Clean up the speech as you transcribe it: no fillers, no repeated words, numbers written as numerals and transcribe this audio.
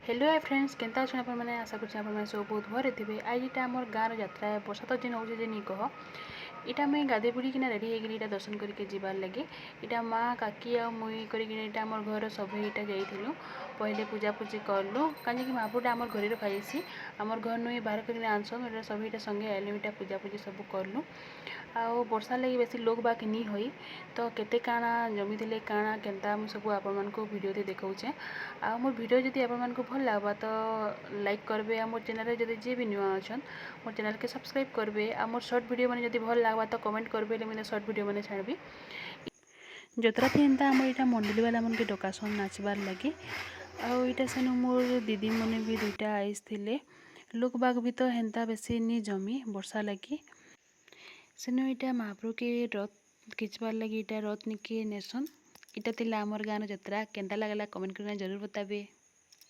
Hello hi friends केनता अच्छे आप आशा कर सब बहुत भरे थे आज यहाँ आम गाँव यात्रा है बर्षा तो दिन हो नहीं कह इटा मुई गाधे बुड़ीकिना रेडी होगी दर्शन करके जीवार लगे इटा माँ काकी आ मुई करके आम घर सब इटा जाइलु पहले पूजा पूजी कलु कहीं महापुरटा आम घर खाइसी आम घर नुई बाहर कर आनसन सब इटा संगे आलु इटा पूजा पूजी सब कलु आ वर्षा लगी बेसी लोग बाकी नहीं हुई तो केते काना जमी थे काना केनता मुझे सब आपण को वीडियो देखाऊे आ मोर वीडियो जदि आपण को भल लगा तो लाइक करबे आ मोर चैनल जदि जी भी नुआ अच्छन मोर चैनल के सब्सक्राइब करबे आ मोर शॉर्ट वीडियो मैंने जदि भल लगा तो कमेंट करबे मैंने शॉर्ट वीडियो मैंने छाड़बी जतरा थी एंता आम यहाँ मंडली वाला मन के डकासन नाचबार लगे आईटा सेनु मोर दीदी मैंने भी दुईटा आइस थे लोक बाग भी तो हेन्ता बेसी नहीं जमी वर्षा लगी सेनु यहाँ महाप्रभु के रथ खिंचबार लगे यहाँ रथ निके नेसन इटा आमर गाँव यात्रा केन्ता लगला कमेंट करना जरूर बताबे।